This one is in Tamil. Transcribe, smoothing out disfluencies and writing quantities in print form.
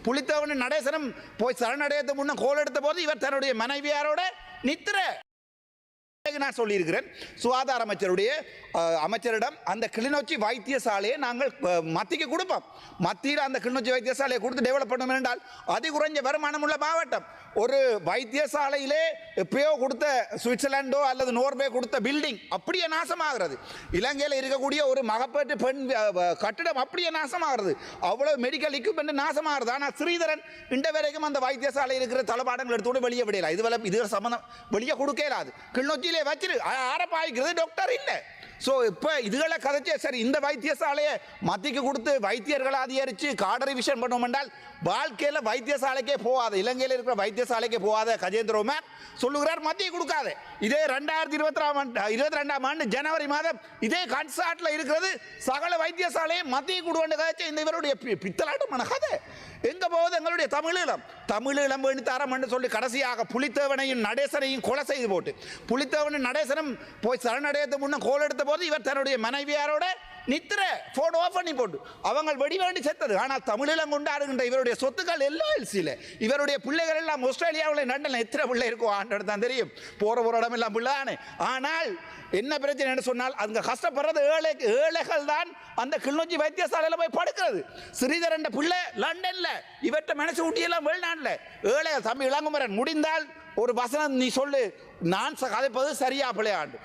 புலித்தேவன் நடேசனம் போய் சரணடையத்துக்கு முன்ன கோல் எடுத்த போது இவர் தன்னுடைய மனைவியாரோட நித்திர நான் சொல்லியிருக்கிறேன். சுகாதார அமைச்சரிடம் அந்த கிளிநொச்சி வைத்தியசாலையை நாங்கள் மத்திக்கு கொடுப்போம். மத்தியில் அந்த கிளிநொச்சி வைத்தியசாலையை கொடுத்து டெவலப் பண்ணணும் என்றால் அதிகுறைஞ்ச வருமானம் உள்ள மாவட்டம். ஒரு வைத்தியசாலையிலே எப்பயோ கொடுத்த சுவிட்சர்லாண்டோ அல்லது நோர்வே கொடுத்த பில்டிங் அப்படியே நாசமாகிறது. இலங்கையில் இருக்கக்கூடிய ஒரு மகப்பேற்று பெண் கட்டிடம் அப்படியே நாசமாகிறது. அவ்வளவு மெடிக்கல் எக்யூப்மெண்ட் நாசமாகிறது. ஆனால் ஸ்ரீதரன் இந்த வரைக்கும் அந்த வைத்தியசாலை இருக்கிற தளபாடங்கள் எடுத்துக்கூட வெளியே விடையலாம். இது சம்பந்தம் வெளியே கொடுக்கலாது. கிளிநொச்சியிலே வச்சிரு ஆரப்பாய்க்கிறது டாக்டர் இல்லை. ஸோ இப்போ இதுகளை கதைச்சே சரி இந்த வைத்தியசாலையை மத்திக்கு கொடுத்து வைத்தியர்களை அதிகரித்து காடரி விஷன் பண்ணுவோம் என்றால் வாழ்க்கையில் வைத்தியசாலைக்கே போகாது. இலங்கையில் இருக்கிற வைத்தியசாலைக்கே போகாத கஜேந்திரகுமார் சொல்லுகிறார் மத்திய கொடுக்காத. இதே 2022ஆம் ஆண்டு ஜனவரி மாதம் இதே கன்சாட்டில் இருக்கிறது சகல வைத்தியசாலையை மத்திய கொடுவேன் கதைச்ச இந்த இவருடைய பித்தலாட்டமான கதை எங்க போகுது? எங்களுடைய தமிழீழம் வேண்டி தரம் என்று சொல்லி கடைசியாக புலித்தேவனையும் நடேசனையும் கொலை செய்து போட்டு புலித்தேவனும் நடேசனும் போய் சரணடையத்துக்கு முன்ன கோல் எடுத்த போது இவர் தன்னுடைய மனைவியாரோட நித்திர போன் ஆஃப் பண்ணி போட்டு அவங்க வெடி வேண்டி செத்தது. ஆனால் தமிழீழம் கொண்டாடுகின்ற இவருடைய சொத்துக்கள் எல்லாம் எல்சியில் இவருடைய பிள்ளைகள் எல்லாம் ஆஸ்திரேலியாவில் லண்டனில் எத்தனை பிள்ளை இருக்கும் ஆண்டு தான் தெரியும். போகிற இடம் எல்லாம் பிள்ளைதானே. ஆனால் என்ன பிரச்சனை என்று சொன்னால் அங்கே கஷ்டப்படுறது ஏழைகள் தான் அந்த கிளிநொச்சி வைத்தியசாலையில் போய் படுக்கிறது. ஸ்ரீதரன் பிள்ளை லண்டனில் இவற்றை மனசு ஊட்டியெல்லாம் வெளிநாட்டில் ஏழைகள். தம்பி இளங்குமரன் முடிந்தால் ஒரு வசனம் நீ சொல்லு, நான் கதைப்பது சரியா பிள்ளையாண்டு.